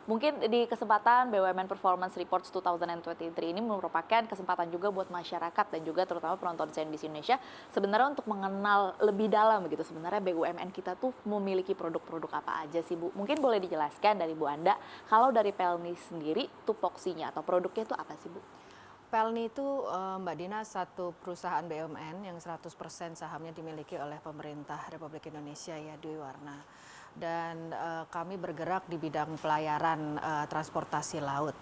Mungkin di kesempatan BUMN Performance Reports 2023 ini merupakan kesempatan juga buat masyarakat dan juga terutama penonton CNBC Indonesia sebenarnya untuk mengenal lebih dalam begitu sebenarnya BUMN kita tuh memiliki produk-produk apa aja sih Bu? Mungkin boleh dijelaskan dari Bu Anda, kalau dari Pelni sendiri tupoksinya atau produknya itu apa sih Bu? Pelni itu Mbak Dina satu perusahaan BUMN yang 100% sahamnya dimiliki oleh pemerintah Republik Indonesia ya Dwi Warna. Dan kami bergerak di bidang pelayaran transportasi laut,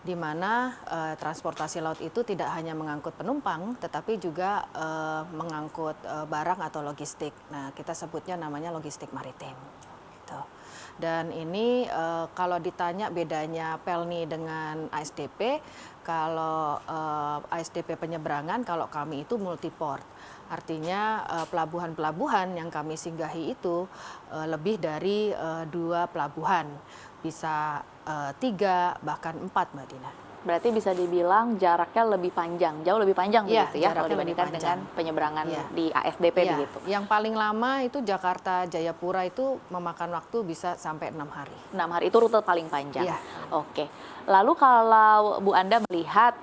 di mana transportasi laut itu tidak hanya mengangkut penumpang, tetapi juga mengangkut barang atau logistik. Nah, kita sebutnya namanya logistik maritim. Gitu. Dan ini kalau ditanya bedanya Pelni dengan ASDP, kalau ASDP penyeberangan, kalau kami itu multiport. Artinya pelabuhan-pelabuhan yang kami singgahi itu lebih dari 2 pelabuhan, bisa 3 bahkan 4 Mbak Dina. Berarti bisa dibilang jaraknya lebih panjang, jauh lebih panjang begitu ya kalau dibandingkan dengan penyeberangan di ASDP begitu. Yang paling lama itu Jakarta Jayapura itu memakan waktu bisa sampai 6 hari. 6 hari itu rute paling panjang. Oke. Lalu kalau Bu Anda melihat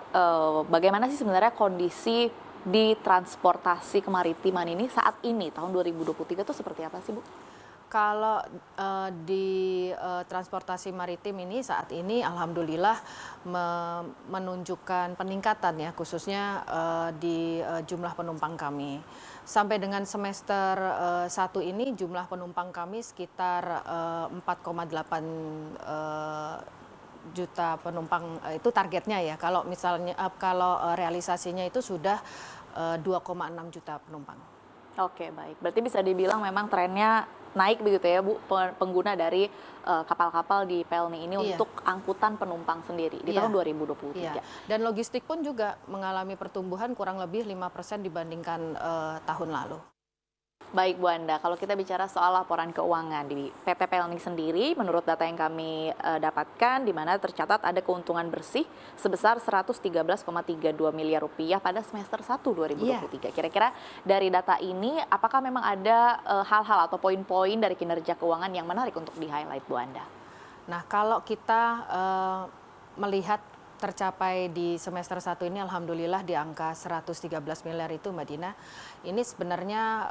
bagaimana sih sebenarnya kondisi di transportasi kemaritiman ini saat ini tahun 2023 itu seperti apa sih Bu? Kalau di transportasi maritim ini saat ini alhamdulillah menunjukkan peningkatan ya, khususnya di jumlah penumpang kami. Sampai dengan semester 1 ini jumlah penumpang kami sekitar 4,8 juta penumpang, itu targetnya ya. Kalau misalnya kalau realisasinya itu sudah 2,6 juta penumpang. Oke, baik. Berarti bisa dibilang memang trennya naik begitu ya Bu, pengguna dari kapal-kapal di Pelni ini untuk angkutan penumpang sendiri di tahun 2023. Dan logistik pun juga mengalami pertumbuhan kurang lebih 5% dibandingkan tahun lalu. Baik Bu Anda, kalau kita bicara soal laporan keuangan di PT Pelni sendiri, menurut data yang kami dapatkan, di mana tercatat ada keuntungan bersih sebesar 113,32 miliar rupiah pada semester 1 2023. Kira-kira dari data ini, apakah memang ada hal-hal atau poin-poin dari kinerja keuangan yang menarik untuk di-highlight Bu Anda? Nah, kalau kita melihat tercapai di semester 1 ini alhamdulillah di angka 113 miliar itu Mbak Dina, ini sebenarnya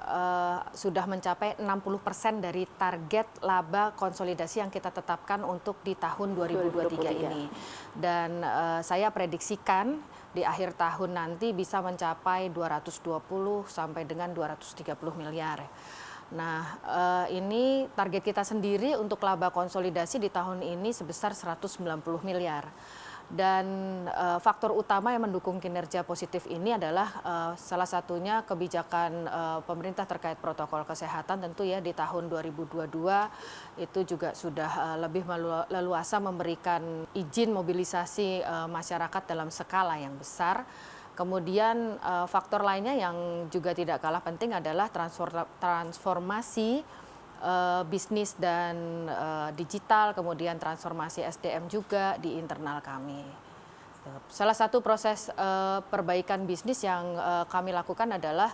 sudah mencapai 60% dari target laba konsolidasi yang kita tetapkan untuk di tahun 2023 ini. Dan saya prediksikan di akhir tahun nanti bisa mencapai 220 sampai dengan 230 miliar. Nah, ini target kita sendiri untuk laba konsolidasi di tahun ini sebesar 190 miliar. Dan faktor utama yang mendukung kinerja positif ini adalah salah satunya kebijakan pemerintah terkait protokol kesehatan. Tentu ya di tahun 2022 itu juga sudah lebih leluasa memberikan izin mobilisasi masyarakat dalam skala yang besar. Kemudian faktor lainnya yang juga tidak kalah penting adalah transformasi bisnis dan digital, kemudian transformasi SDM juga di internal kami. Salah satu proses perbaikan bisnis yang kami lakukan adalah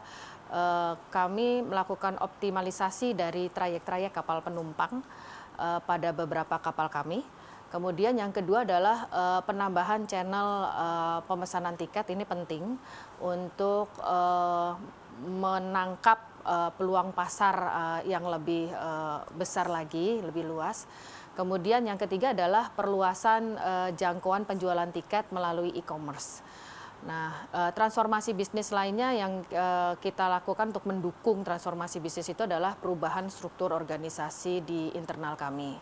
kami melakukan optimalisasi dari trayek-trayek kapal penumpang pada beberapa kapal kami. Kemudian yang kedua adalah penambahan channel pemesanan tiket. Ini penting untuk menangkap peluang pasar yang lebih besar lagi, lebih luas. Kemudian yang ketiga adalah perluasan jangkauan penjualan tiket melalui e-commerce. Nah, transformasi bisnis lainnya yang kita lakukan untuk mendukung transformasi bisnis itu adalah perubahan struktur organisasi di internal kami.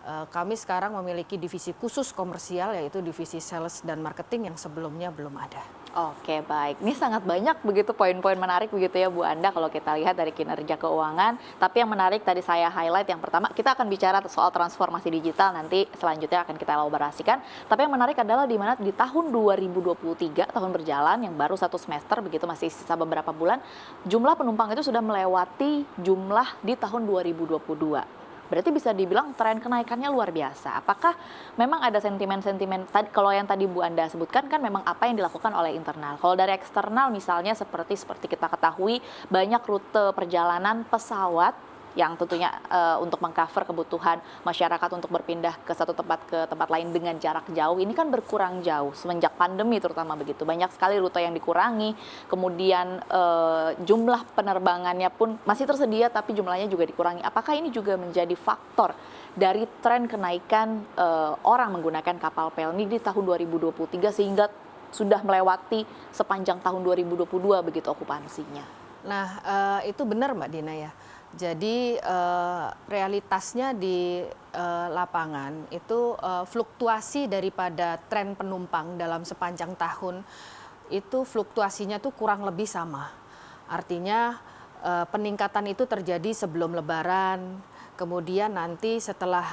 Kami sekarang memiliki divisi khusus komersial, yaitu divisi sales dan marketing yang sebelumnya belum ada. Oke, baik. Ini sangat banyak begitu poin-poin menarik begitu ya Bu Anda kalau kita lihat dari kinerja keuangan. Tapi yang menarik tadi saya highlight yang pertama, kita akan bicara soal transformasi digital, nanti selanjutnya akan kita elaborasikan. Tapi yang menarik adalah di mana di tahun 2023, tahun berjalan yang baru 1 semester begitu, masih sisa beberapa bulan, jumlah penumpang itu sudah melewati jumlah di tahun 2022. Berarti bisa dibilang tren kenaikannya luar biasa. Apakah memang ada sentimen-sentimen, kalau yang tadi Bu Anda sebutkan kan memang apa yang dilakukan oleh internal. Kalau dari eksternal misalnya seperti kita ketahui banyak rute perjalanan pesawat yang tentunya untuk mengcover kebutuhan masyarakat untuk berpindah ke satu tempat ke tempat lain dengan jarak jauh ini kan berkurang jauh semenjak pandemi terutama begitu. Banyak sekali rute yang dikurangi, kemudian jumlah penerbangannya pun masih tersedia tapi jumlahnya juga dikurangi. Apakah ini juga menjadi faktor dari tren kenaikan orang menggunakan kapal pelni di tahun 2023 sehingga sudah melewati sepanjang tahun 2022 begitu okupansinya? Nah, itu benar Mbak Dina ya. Jadi realitasnya di lapangan itu fluktuasi daripada tren penumpang dalam sepanjang tahun itu fluktuasinya tuh kurang lebih sama. Artinya peningkatan itu terjadi sebelum Lebaran, kemudian nanti setelah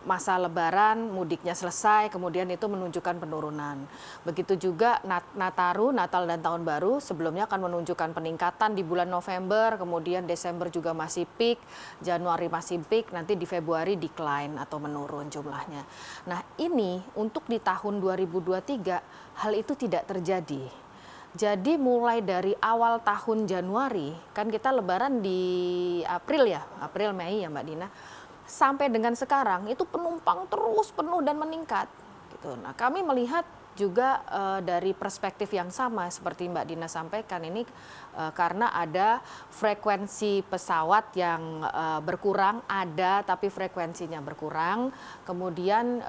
masa Lebaran, mudiknya selesai, kemudian itu menunjukkan penurunan. Begitu juga Nataru, Natal dan Tahun Baru sebelumnya akan menunjukkan peningkatan di bulan November, kemudian Desember juga masih peak, Januari masih peak, nanti di Februari decline atau menurun jumlahnya. Nah ini untuk di tahun 2023 hal itu tidak terjadi. Jadi mulai dari awal tahun Januari, kan kita Lebaran di April ya, April Mei ya Mbak Dina. Sampai dengan sekarang itu penumpang terus penuh dan meningkat. Gitu. Nah, kami melihat juga dari perspektif yang sama seperti Mbak Dina sampaikan ini karena ada frekuensi pesawat yang berkurang, ada tapi frekuensinya berkurang. Kemudian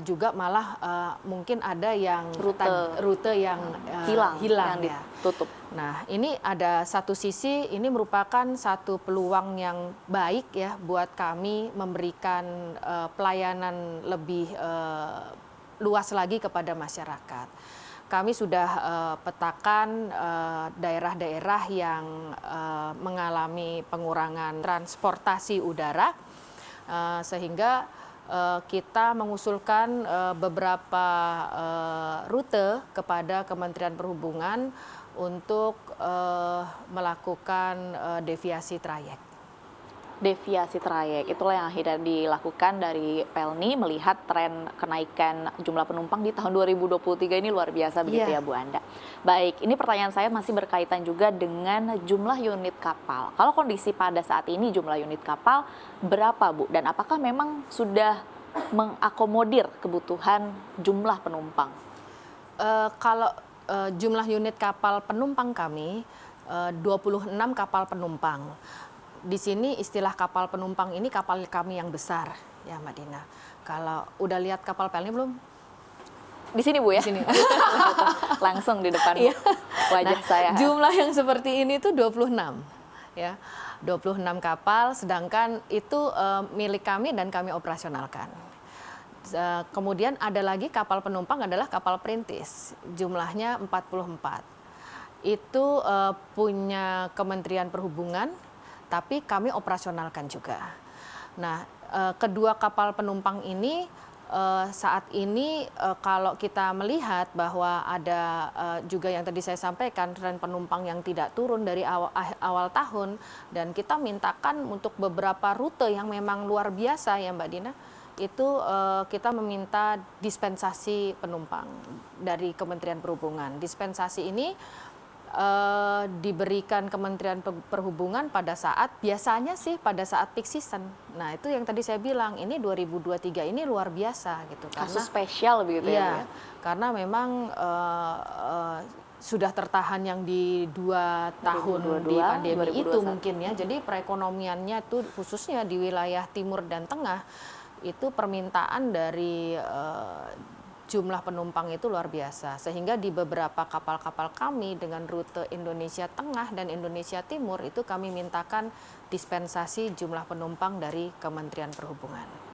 juga malah mungkin ada yang rute yang hilang yang ya. ditutup. Nah, ini ada satu sisi, ini merupakan satu peluang yang baik ya buat kami memberikan pelayanan lebih luas lagi kepada masyarakat. Kami sudah petakan daerah-daerah yang mengalami pengurangan transportasi udara, sehingga kita mengusulkan beberapa rute kepada Kementerian Perhubungan untuk melakukan deviasi trayek. Deviasi trayek, itulah yang akhirnya dilakukan dari Pelni melihat tren kenaikan jumlah penumpang di tahun 2023 ini luar biasa begitu ya Bu Anda. Baik, ini pertanyaan saya masih berkaitan juga dengan jumlah unit kapal. Kalau kondisi pada saat ini jumlah unit kapal berapa Bu? Dan apakah memang sudah mengakomodir kebutuhan jumlah penumpang? Kalau jumlah unit kapal penumpang kami 26 kapal penumpang. Di sini istilah kapal penumpang ini kapal kami yang besar ya Mbak Dina. Kalau udah lihat kapal Pelni belum? Di sini Bu ya? Di sini. Langsung di depan wajah saya. Jumlah yang seperti ini tuh 26 ya. 26 kapal sedangkan itu milik kami dan kami operasionalkan. Kemudian ada lagi kapal penumpang adalah kapal perintis. Jumlahnya 44. Itu punya Kementerian Perhubungan tapi kami operasionalkan juga. Nah, kedua kapal penumpang ini saat ini kalau kita melihat bahwa ada juga yang tadi saya sampaikan tren penumpang yang tidak turun dari awal tahun dan kita mintakan untuk beberapa rute yang memang luar biasa ya Mbak Dina, itu kita meminta dispensasi penumpang dari Kementerian Perhubungan. Dispensasi ini diberikan Kementerian Perhubungan pada saat biasanya sih pada saat peak season. Nah itu yang tadi saya bilang ini 2023 ini luar biasa gitu. Kasus spesial begitu ya Bu ya? Karena memang sudah tertahan yang di 2 tahun 2022, di pandemi 2021. itu mungkin ya. Jadi perekonomiannya tuh khususnya di wilayah timur dan tengah itu permintaan dari jumlah penumpang itu luar biasa, sehingga di beberapa kapal-kapal kami dengan rute Indonesia Tengah dan Indonesia Timur itu kami mintakan dispensasi jumlah penumpang dari Kementerian Perhubungan.